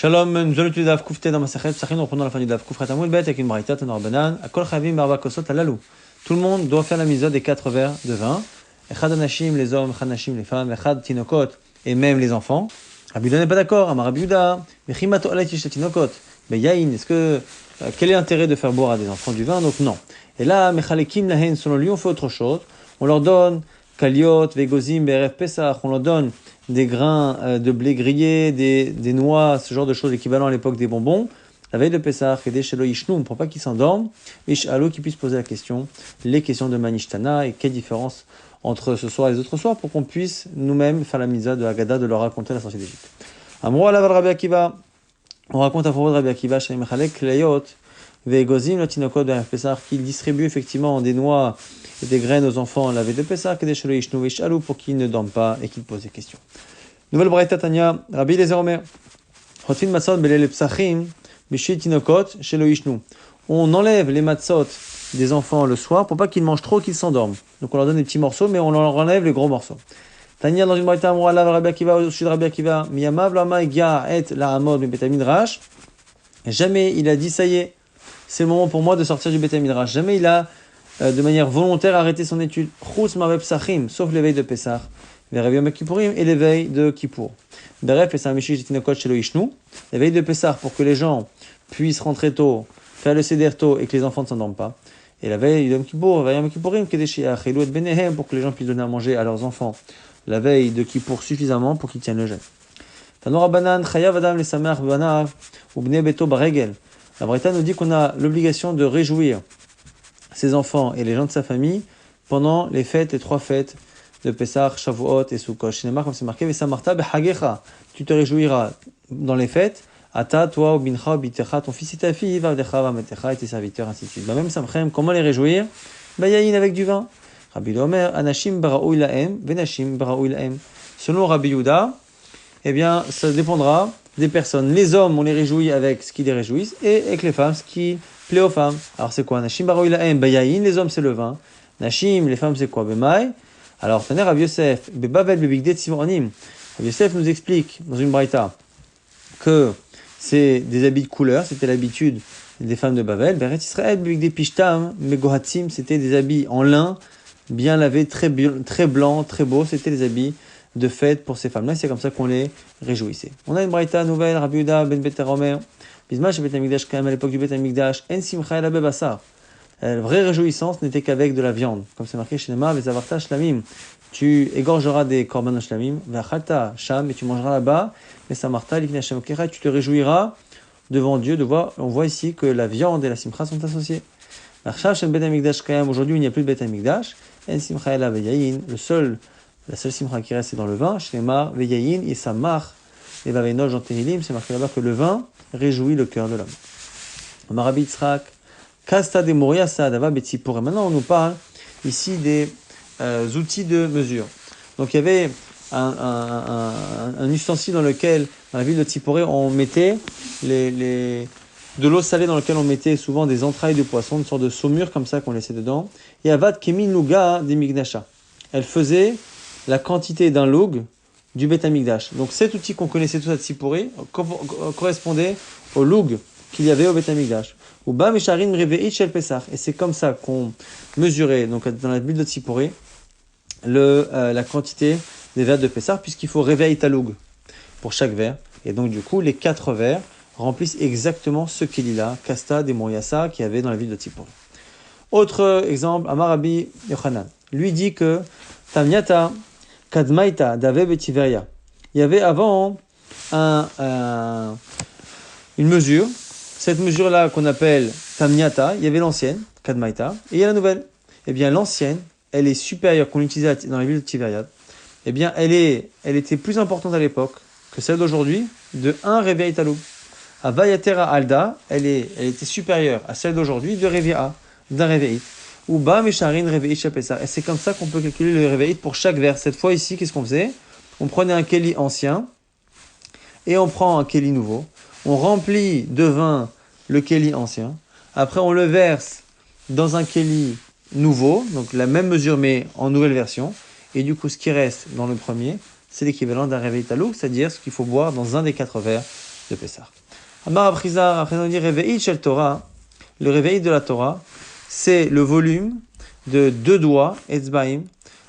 Shalom, nous allons étudier Daf Kufte dans Masachet Psachim, nous reprenons la fin du Daf Kufret Amud Bet avec une braïta, Tanor Banan, Akol Chavim Barba Kosot Alalou. Tout le monde doit faire la misa des 4 verres de vin. Echad Anashim, les hommes, Echad Nashim, les femmes, Echad Tinokot, et même les enfants. Rabbi Yehuda n'est pas d'accord, Amar Rabbi Yehuda, Mechimato Alatish Tinokot, mais Yain, quel est l'intérêt de faire boire à des enfants du vin? Donc non. Et là, Mechalekim Lahen, selon lui, on fait autre chose. On leur donne Kaliot, Vegozim, Berev Pesach, on leur donne des grains de blé grillés, des noix, ce genre de choses équivalent à l'époque des bonbons, la veille de Pessah, et des Shelo Yishnu, pour pas qu'ils s'endorment, Ishalo qui puisse poser la question, les questions de Manishtana, et quelle différence entre ce soir et les autres soirs, pour qu'on puisse nous-mêmes faire la misa de Haggadah, de leur raconter la sortie d'Égypte. Amro alav Rabbi Akiva, on raconte à propos de Rabbi Akiva, Shani Mechalek Klayot, Ve'egozim Latinokot de Pessah, qu'il distribue effectivement des noix et des graines aux enfants la veille de Pessah, et des Shelo Yishnu, Ishalo, pour qu'ils ne dorment pas et qu'ils posent des questions. Nouvelle braïta Tanya, Rabbi Eliezer Omer. Chotzin matzot belel psachim b'shei tinokot shelo yishnu. On enlève les matzot des enfants le soir pour pas qu'ils mangent trop, qu'ils s'endorment. Donc on leur donne des petits morceaux, mais on leur enlève les gros morceaux. Tanya dans une braïta amora la Rabbi Akiva au-dessus de Rabbi Akiva miyamav lama gia et la hamod mi bet midrash. Jamais il a dit ça y est, c'est le moment pour moi de sortir du bet midrash. Jamais il a de manière volontaire arrêté son étude. Chutz marve psachim, sauf l'éveil de Pessah. Et l'éveil de Kippour. Bref, l'éveil de Pessah pour que les gens puissent rentrer tôt, faire le seder tôt et que les enfants ne s'endorment pas. Et la veille de Kippour, pour que les gens puissent donner à manger à leurs enfants la veille de Kippour suffisamment pour qu'ils tiennent le jeûne. La Braïta nous dit qu'on a l'obligation de réjouir ses enfants et les gens de sa famille pendant les fêtes, les 3 fêtes de Pessah, Shavuot et Sukkot. Shinema, comme c'est marqué, Vesamarta behagecha. Tu te réjouiras dans les fêtes. Ata, toi, Ubincha, Ubitecha, ton fils et ta fille, Vavdecha, Vametecha, et tes serviteurs, ainsi de suite. Même Samchem, comment les réjouir? Yayin avec du vin. Rabbi Omer, Anashim baraoui laem, Venashim baraoui laem. Selon Rabbi Yehuda, eh bien, ça dépendra des personnes. Les hommes, on les réjouit avec ce qui les réjouit, et avec les femmes, ce qui plaît aux femmes. Alors c'est quoi? Anashim baraoui laem, Yayin, les hommes c'est le vin. Nashim, les femmes c'est quoi? Bemai. Alors, Taner Rav Yosef, Bebavel Bebigdet Tzimonim. Rav Yosef nous explique dans une braïta que c'est des habits de couleur, c'était l'habitude des femmes de Babel. Beret Israël Bebigdet Pishtam, Megohatzim, c'était des habits en lin, bien lavés, très blancs, très beaux. C'était des habits de fête pour ces femmes-là. C'est comme ça qu'on les réjouissait. On a une braïta nouvelle, Rabbi Yehuda ben Beter Omer. Bismash Bet Hamikdash, quand même à l'époque du Bet Hamikdash, En Simcha El Abebasar. La vraie réjouissance n'était qu'avec de la viande. Comme c'est marqué chez Nema, Vezavarta Shlamim. Tu égorgeras des korban shlamim, Vachalta Sham, et tu mangeras là-bas. Mais Samarta, Likna Shem Okera, tu te réjouiras devant Dieu de voir. On voit ici que la viande et la simcha sont associées. Aujourd'hui, il n'y a plus de Bet Hamikdash. En Simcha Ela Veyayin. La seule simcha qui reste, c'est dans le vin. Shlema Veyayin, Yisamach, et Vavenol Jean Tehillim. C'est marqué là-bas que le vin réjouit le cœur de l'homme. Marabi Yitzhak. Kasta de Moria Saadava Betsipor. Et maintenant, on nous parle ici des outils de mesure. Donc, il y avait un ustensile dans lequel, dans la ville de Tsiporé, on mettait de l'eau salée dans laquelle on mettait souvent des entrailles de poisson, une sorte de saumure comme ça qu'on laissait dedans. Et Avad Kemin Luga des Migdasha. Elle faisait la quantité d'un lug du Bet Hamikdash. Donc, cet outil qu'on connaissait tous à Tsiporé correspondait au lug qu'il y avait au Bet Hamikdash. Et c'est comme ça qu'on mesurait, donc dans la ville de Tsiporé, la quantité des verres de Pessah, puisqu'il faut réveiller taloug pour chaque verre. Et donc du coup, les 4 verres remplissent exactement ce qu'il y a, Kasta des Moriassa qu'il y avait dans la ville de Tsiporé. Autre exemple, Amar Rabbi Yochanan. Lui dit que Tamniata Kadmaita Dave Betiveria. Il y avait avant une mesure. Cette mesure-là qu'on appelle Tamniata, il y avait l'ancienne, Kadmaita, et il y a la nouvelle. Eh bien, l'ancienne, elle est supérieure, qu'on utilisait dans la ville de Tiveriat. Eh bien, elle était plus importante à l'époque que celle d'aujourd'hui, de 1 Revi'a Talou. À Vayatera Alda, elle était supérieure à celle d'aujourd'hui de Revi'a, d'un Revi'it. Ou Ba Mesharin Revi'it Shapesa. Et c'est comme ça qu'on peut calculer le Revi'it pour chaque verre. Cette fois ici, qu'est-ce qu'on faisait? On prenait un Keli ancien, et on prend un Keli nouveau. On remplit de vin le Keli ancien. Après, on le verse dans un Keli nouveau, donc la même mesure mais en nouvelle version. Et du coup, ce qui reste dans le premier, c'est l'équivalent d'un réveil talouk, c'est-à-dire ce qu'il faut boire dans un des 4 verres de Pessah. Amar Abriza dit Réveil Shel Torah, le réveil de la Torah, c'est le volume de 2 doigts, Etzbaim,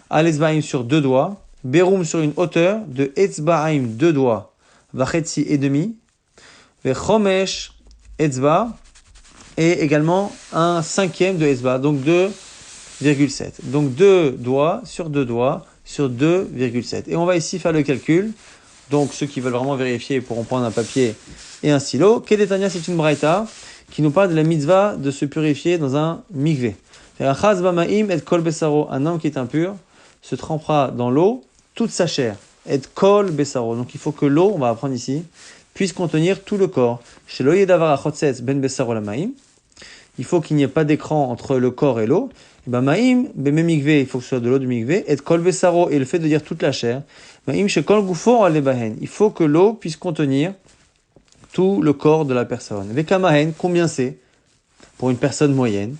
Al-Etzbaim sur 2 doigts, Berum sur une hauteur de Etzbaim 2 doigts, Vachetzi et demi, Vechomesh Etzba, et également un cinquième de Etzba, donc 2,7. Donc 2 doigts sur 2 doigts sur 2,7. Et on va ici faire le calcul. Donc ceux qui veulent vraiment vérifier pourront prendre un papier et un stylo. Kedetania, c'est une braïta qui nous parle de la mitzvah de se purifier dans un mikvé. Un homme qui est impur se trempera dans l'eau toute sa chair. Et kol besaro. Donc il faut que l'eau, on va apprendre ici, puisse contenir tout le corps. Chez l'oye davar achotzetz ben besaro la maïm. Il faut qu'il n'y ait pas d'écran entre le corps et l'eau. Maïm, beme mikvé, il faut que ce soit de l'eau du mikvé. Et kol besaro, et le fait de dire toute la chair. Maïm chez kol gufo alebahen. Il faut que l'eau puisse contenir tout le corps de la personne. Vekamahen, combien c'est pour une personne moyenne?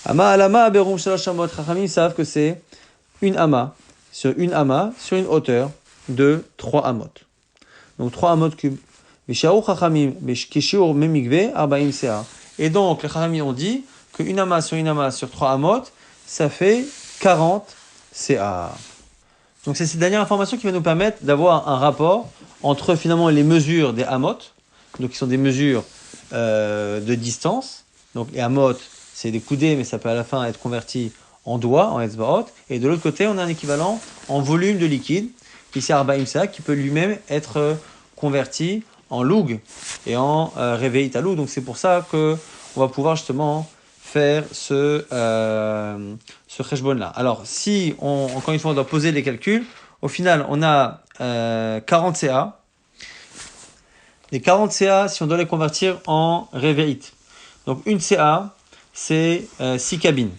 Ama alama aberum shalosh amot. Chachamim savent que c'est une ama sur une hauteur de 3 amot. Donc 3 amot cubes. Visharu chachamim kishiur memikvé arbaim sea. Et donc les chachamim ont dit qu'une ama sur 3 amot, ça fait 40 ca. Donc c'est cette dernière information qui va nous permettre d'avoir un rapport entre finalement les mesures des amot, donc qui sont des mesures de distance. Donc les amot, c'est des coudées, mais ça peut à la fin être converti en doigts, en etzbaot. Et de l'autre côté, on a un équivalent en volume de liquide, ici arba'im sa, qui peut lui-même être converti en loug et en réveil talou. Donc c'est pour ça que on va pouvoir justement faire ce cheshbon là. Alors si encore une fois on doit poser les calculs, au final on a 40 ca. Les 40 ca, si on doit les convertir en réveillite. Donc une ca, c'est 6 cabines.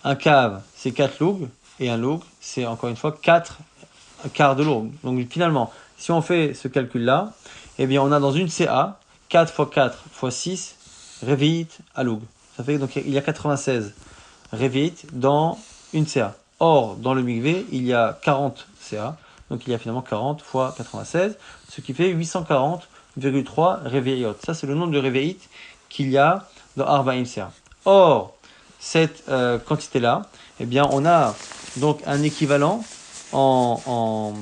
Un cave, c'est 4 lougs, et un loug, c'est encore une fois 4 quarts de loug. Donc finalement, si on fait ce calcul-là, eh bien on a dans une ca, 4 x 4 x 6, réveillite à loug. Ça fait donc il y a 96 réveillites dans une ca. Or, dans le mikvé, il y a 40 ca, donc il y a finalement 40 x 96, ce qui fait 840,3 réveillotes. Ça, c'est le nombre de réveillites qu'il y a dans Arba'im ca. Or, cette quantité-là, eh bien, on a donc un équivalent en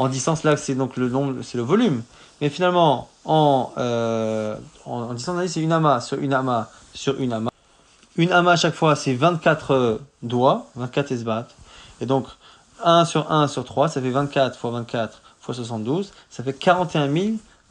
distance. Là, c'est donc le nombre, c'est le volume. Mais finalement, en distance, c'est une ama sur une ama sur une ama. Une ama à chaque fois, c'est 24 doigts, 24 esbat. Et donc, 1 sur 1 sur 3, ça fait 24 x 24 x 72. Ça fait 41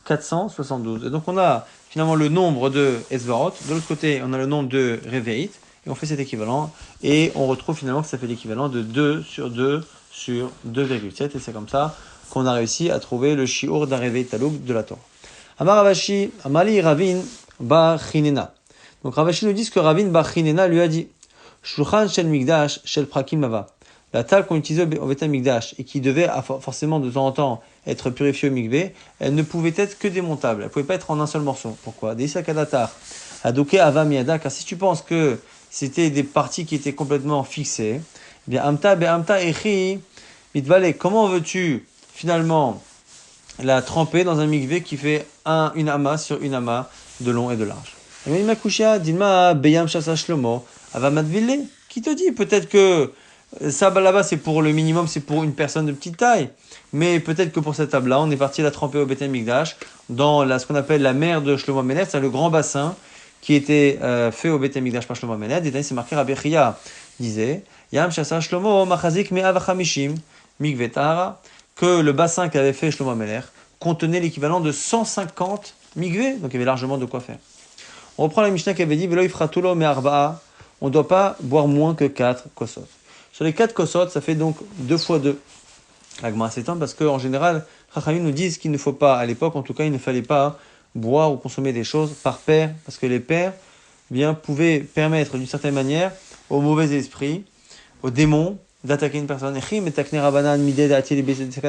472. Et donc, on a finalement le nombre de esbarot. De l'autre côté, on a le nombre de réveillites. Et on fait cet équivalent. Et on retrouve finalement que ça fait l'équivalent de 2 sur 2 sur 2,7. Et c'est comme ça qu'on a réussi à trouver le shiur d'un réveil talouk de la Torah. Amar Ravashi, Amali Ravin Bar Chinena. Donc Ravashi nous dit que Ravin Bar Chinena lui a dit Shulchan Shel Migdash Shel Prakim Ava. La table qu'on utilisait au Beth Mikdash et qui devait forcément de temps en temps être purifiée au mikvé, elle ne pouvait être que démontable. Elle ne pouvait pas être en un seul morceau. Pourquoi? Deisa Kadatar. Adoke Ava Miada. Car si tu penses que c'était des parties qui étaient complètement fixées, eh bien Amta Be Amta Echi Mitvale. Comment veux-tu finalement la tremper dans un mikvé qui fait une ama sur une ama de long et de large? Dilma Beyam Shasa Shlomo Avamadville. Qui te dit? Peut-être que ça là-bas c'est pour le minimum, c'est pour une personne de petite taille. Mais peut-être que pour cette table-là, on est parti la tremper au Beth Mikdash dans ce qu'on appelle la mer de Shlomo Amelech, c'est le grand bassin qui était fait au Beth Mikdash par Shlomo Amelech. Et c'est marqué Rabbi Chia disait Yam Shasa Shlomo Machazik Me'av Chamishim Mikveh Tahara, que le bassin qu'avait fait Shlomo Amelech contenait l'équivalent de 150 mikveh, donc il y avait largement de quoi faire. On reprend la Mishnah qui avait dit Velo ifratulo me'arba'a, on ne doit pas boire moins que 4 kosot. Sur les 4 kosot, ça fait donc 2 x 2. La Gemara s'étend parce qu'en général, Chachamim nous disent qu'il ne faut pas, à l'époque en tout cas, il ne fallait pas boire ou consommer des choses par paire, parce que les paires pouvaient permettre d'une certaine manière aux mauvais esprits, aux démons, d'attaquer une personne.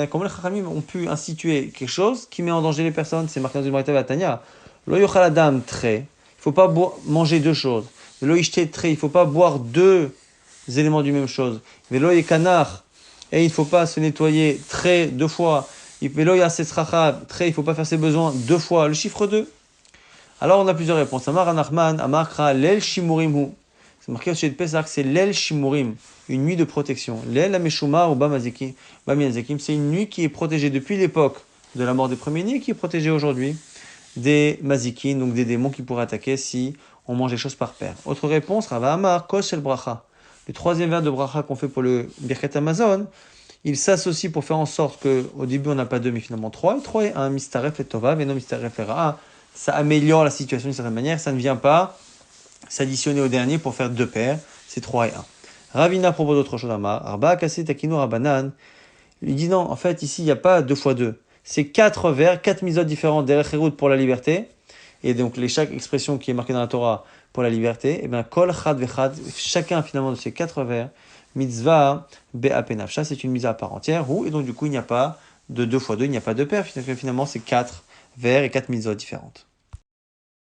Comment les Chachamim ont pu instituer quelque chose qui met en danger les personnes? C'est marqué dans une Braïta Vatania. Lo yochal adam tre. Il ne faut pas manger 2 choses. Lo ishte tre. Il ne faut pas boire 2 éléments du même chose. Velo yekanach. Et il ne faut pas se nettoyer 2 fois. Il ne faut pas faire ses besoins 2 fois, le chiffre 2. Alors on a plusieurs réponses. Amar Anachman, Amar Kra, Lel Shimurim Hu. C'est marqué au sujet de Pesach, c'est Lel Shimurim, une nuit de protection. Lel Ameshumar ou Bamiazekim, c'est une nuit qui est protégée depuis l'époque de la mort des premiers-nés, qui est protégée aujourd'hui des mazikin, donc des démons qui pourraient attaquer si on mange les choses par paire. Autre réponse, Rava Amar, Kos El Bracha. Le troisième verre de bracha qu'on fait pour le Birkat Amazon, il s'associe pour faire en sorte qu'au début on n'a pas 2 mais finalement 3. Et 3 est un Mistaref et Tova, et non Mistaref et Ra'a. Ça améliore la situation d'une certaine manière, ça ne vient pas s'additionner au dernier pour faire 2 paires, c'est 3 et 1. Ravina propose autre chose, Amar, Arba Kassi Takino Rabanan. Il dit non, en fait ici il n'y a pas 2 fois 2. C'est 4 vers, 4 misodes différents derech Herut pour la liberté. Et donc chaque expression qui est marquée dans la Torah pour la liberté, et bien kol chad vechad, chacun finalement de ces 4 vers, mitzvah be'apenafsha, c'est une mise à part entière, et donc du coup il n'y a pas de 2 fois 2, il n'y a pas de paire, finalement c'est 4 vers et 4 mitzvot différentes.